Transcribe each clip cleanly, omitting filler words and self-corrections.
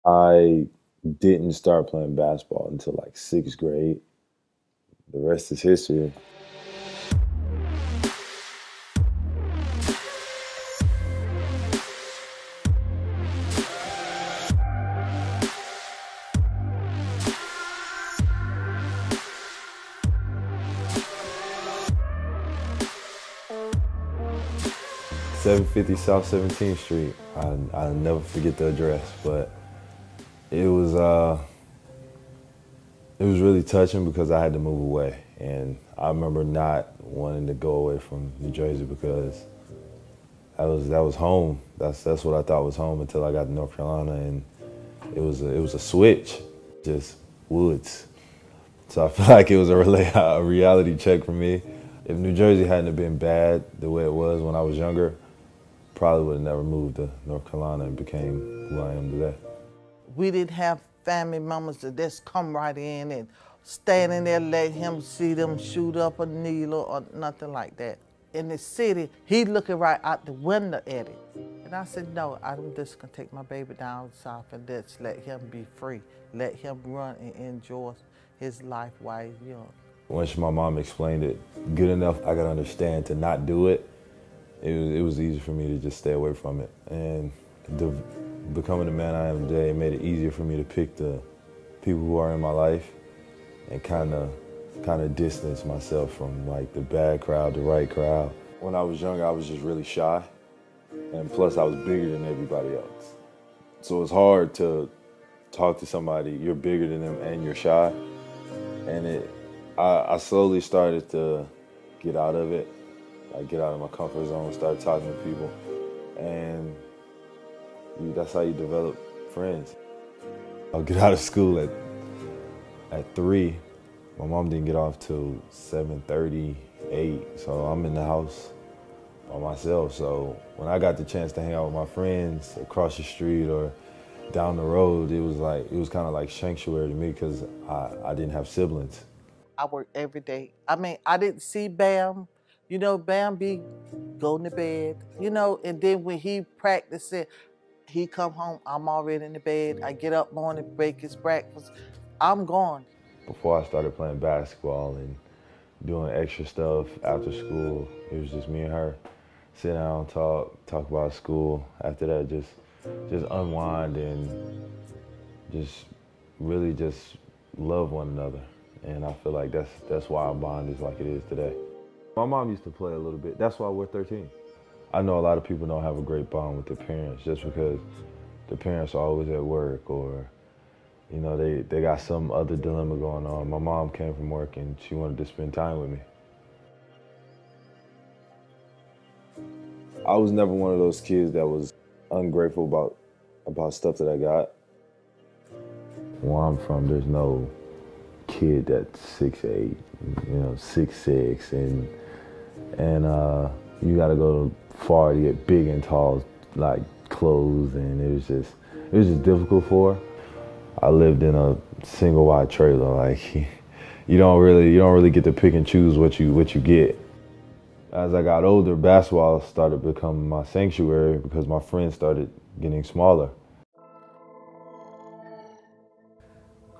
I didn't start playing basketball until like sixth grade. The rest is history. 750 South 17th Street. I'll never forget the address, but it was uh, it was really touching because I had to move away, and I remember not wanting to go away from New Jersey because that was home. That's what I thought was home until I got to North Carolina, and it was a switch, just woods. So I feel like it was a reality check for me. If New Jersey hadn't have been bad the way it was when I was younger, probably would have never moved to North Carolina and became who I am today. We didn't have family members that just come right in and stand in there, let him see them shoot up a needle or nothing like that. In the city, he looking right out the window at it. And I said, no, I'm just gonna take my baby down south and just let him be free. Let him run and enjoy his life while he's young. Once my mom explained it good enough, I could understand to not do it. It was easy for me to just stay away from it. And becoming the man I am today, it made it easier for me to pick the people who are in my life and kind of distance myself from like the bad crowd, the right crowd. When I was younger, I was just really shy, and plus I was bigger than everybody else. So it's hard to talk to somebody, you're bigger than them and you're shy. And I slowly started to get out of it, like get out of my comfort zone, start talking to people, and that's how you develop friends. I'll get out of school at 3. My mom didn't get off till 7:30, 8, so I'm in the house by myself. So when I got the chance to hang out with my friends across the street or down the road, it was kind of like sanctuary to me because I didn't have siblings. I work every day. I mean, I didn't see Bam. You know, Bam be going to bed, and then when he practicing, he come home, I'm already in the bed. I get up morning, break his breakfast. I'm gone. Before I started playing basketball and doing extra stuff after school, it was just me and her. Sit down, talk about school. After that, just unwind and just really just love one another. And I feel like that's why our bond is like it is today. My mom used to play a little bit. That's why we're 13. I know a lot of people don't have a great bond with their parents just because the parents are always at work or, they got some other dilemma going on. My mom came from work and she wanted to spend time with me. I was never one of those kids that was ungrateful about stuff that I got. Where I'm from, there's no kid that's 6'8", 6'6", and you got to go far to get big and tall, like clothes, and it was just difficult for her. I lived in a single wide trailer. Like you don't really get to pick and choose what you get. As I got older, basketball started becoming my sanctuary because my friends started getting smaller.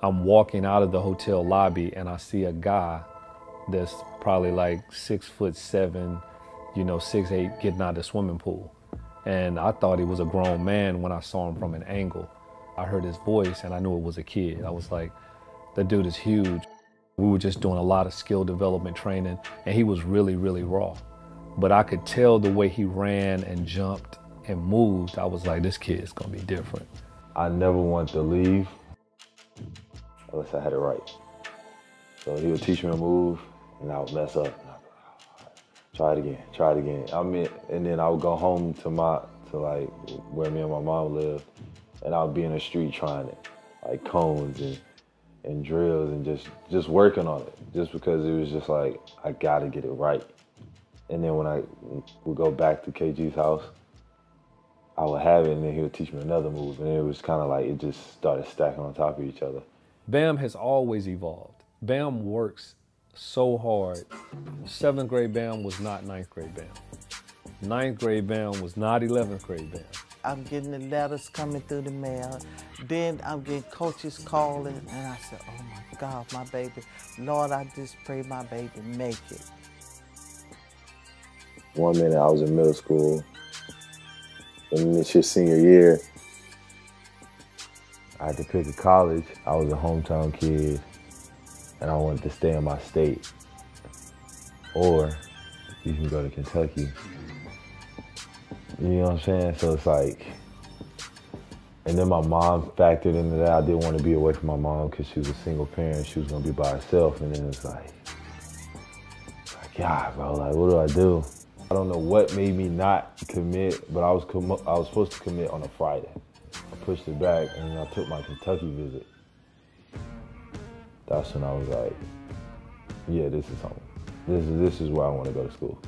I'm walking out of the hotel lobby and I see a guy that's probably like 6'7", 6'8", getting out of the swimming pool. And I thought he was a grown man when I saw him from an angle. I heard his voice and I knew it was a kid. I was like, that dude is huge. We were just doing a lot of skill development training and he was really, really raw. But I could tell the way he ran and jumped and moved, I was like, this kid's gonna be different. I never wanted to leave unless I had it right. So he would teach me a move and I would mess up. Try it again. And then I would go home to like where me and my mom lived, and I would be in the street trying it, like cones and drills and just working on it, just because it was just like, I gotta get it right. And then when I would go back to KG's house, I would have it and then he would teach me another move, and it was kind of like it just started stacking on top of each other. Bam has always evolved. Bam works so hard. 7th grade Bam was not 9th grade Bam. 9th grade Bam was not 11th grade Bam. I'm getting the letters coming through the mail. Then I'm getting coaches calling, and I said, oh my God, my baby. Lord, I just pray my baby make it. One minute I was in middle school, and it's your senior year. I had to pick a college. I was a hometown kid, and I wanted to stay in my state. Or you can go to Kentucky. You know what I'm saying? So it's like, and then my mom factored into that. I didn't want to be away from my mom because she was a single parent. She was going to be by herself. And then it's like, God, bro, like, what do I do? I don't know what made me not commit, but I was supposed to commit on a Friday. I pushed it back, and then I took my Kentucky visit. That's when I was like, yeah, this is home. This is where I want to go to school.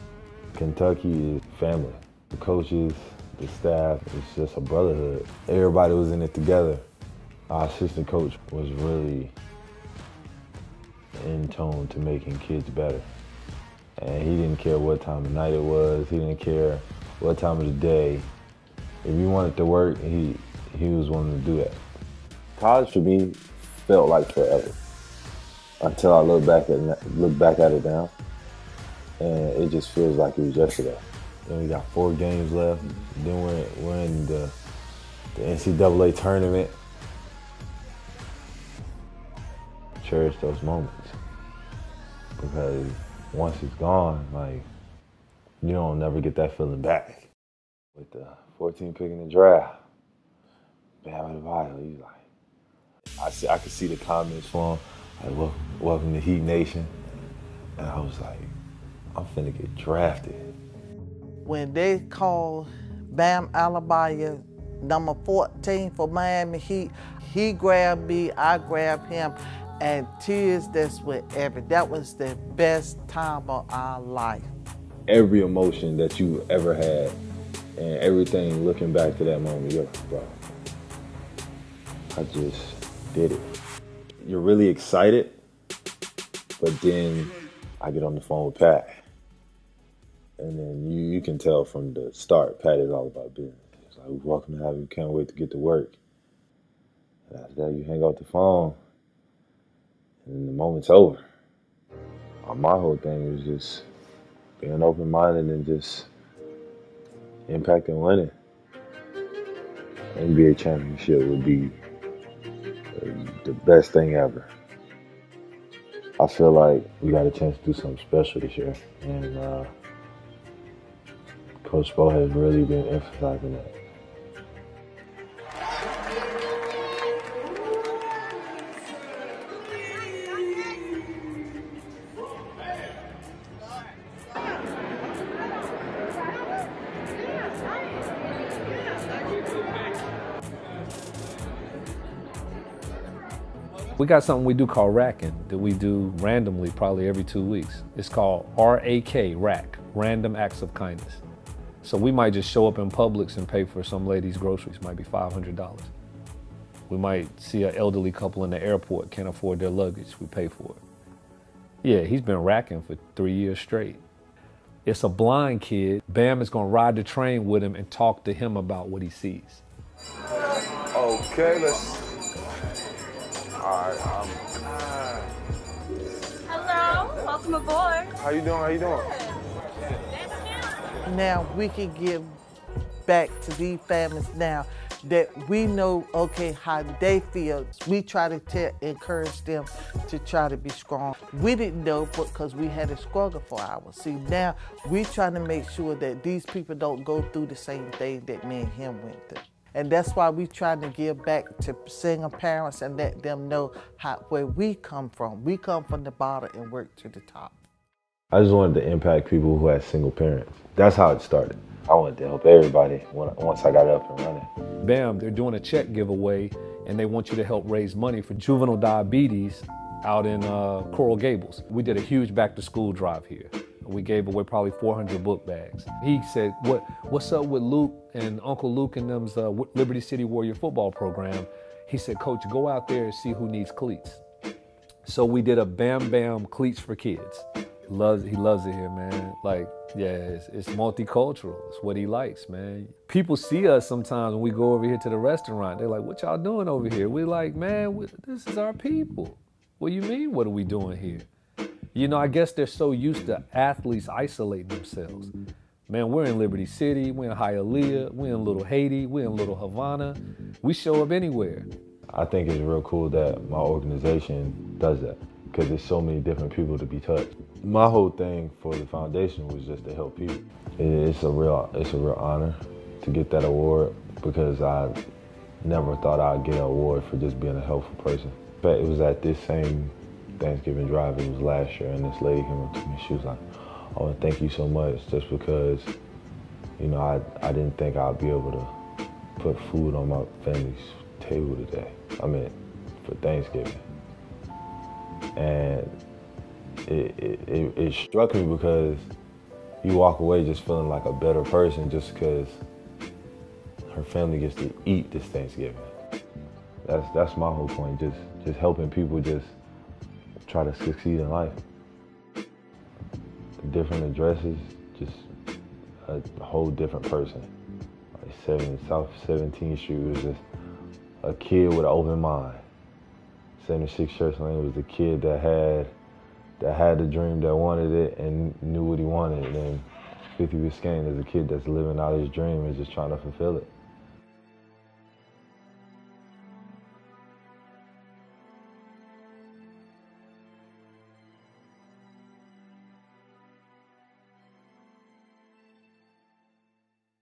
Kentucky is family. The coaches, the staff, it's just a brotherhood. Everybody was in it together. Our assistant coach was really in tune to making kids better. And he didn't care what time of night it was. He didn't care what time of the day. If you wanted to work, he was willing to do that. College for me felt like forever until I look back at it now, and it just feels like it was yesterday. Then we got 4 games left. Then we're in the NCAA tournament. Cherish those moments, because once it's gone, like, you don't never get that feeling back. With the 14 pick in the draft, Bam Adebayo, he's like, I could see the comments for him, like, welcome to Heat Nation. And I was like, I'm finna get drafted. When they called Bam Adebayo number 14 for Miami Heat, he grabbed me, I grabbed him, and tears that was the best time of our life. Every emotion that you ever had, and everything looking back to that moment, you're like, bro, I just did it. You're really excited, but then I get on the phone with Pat. And then you can tell from the start, Pat is all about business. It's like, welcome to have you, can't wait to get to work. And after that, you hang up the phone, and the moment's over. My whole thing was just being open-minded and just impacting winning. NBA championship would be the best thing ever. I feel like we got a chance to do something special this year, and Coach Spo has really been emphasizing that. We got something we do called racking that we do randomly, probably every 2 weeks. It's called RAK, rack, random acts of kindness. So we might just show up in Publix and pay for some lady's groceries, might be $500. We might see an elderly couple in the airport, can't afford their luggage, we pay for it. Yeah, he's been racking for 3 years straight. It's a blind kid. Bam is gonna ride the train with him and talk to him about what he sees. Okay, let's. All right, Hello, welcome aboard. How you doing? How you doing? Now we can give back to these families now that we know, okay, how they feel. We try to encourage them to try to be strong. We didn't know because we had to struggle for hours. See, now we trying to make sure that these people don't go through the same thing that me and him went through. And that's why we trying to give back to single parents and let them know where we come from. We come from the bottom and work to the top. I just wanted to impact people who had single parents. That's how it started. I wanted to help everybody once I got up and running. Bam, they're doing a check giveaway and they want you to help raise money for juvenile diabetes out in Coral Gables. We did a huge back to school drive here. We gave away probably 400 book bags. He said, what's up with Luke and Uncle Luke and them's Liberty City Warrior football program? He said, Coach, go out there and see who needs cleats. So we did a Bam Bam Cleats for Kids. He loves it here, man. Like, Yeah, it's multicultural. It's what he likes, man. People see us sometimes when we go over here to the restaurant. They're like, what y'all doing over here? We're like, man, this is our people. What do you mean, what are we doing here? You know, I guess they're so used to athletes isolating themselves. Man, we're in Liberty City, we're in Hialeah, we're in Little Haiti, we're in Little Havana. We show up anywhere. I think it's real cool that my organization does that because there's so many different people to be touched. My whole thing for the foundation was just to help people. It's a real honor to get that award because I never thought I'd get an award for just being a helpful person. But it was at this same Thanksgiving drive, it was last year, and this lady came up to me. She was like, "Oh, thank you so much, just because, you know, I didn't think I'd be able to put food on my family's table today. I mean, for Thanksgiving." And it struck me because you walk away just feeling like a better person just because her family gets to eat this Thanksgiving. That's my whole point, just helping people just try to succeed in life. The different addresses, just a whole different person. Like South 17th Street was just a kid with an open mind. 76 Church Lane was the kid that had the dream, that wanted it and knew what he wanted. And then 50 Biscayne is a kid that's living out his dream and just trying to fulfill it.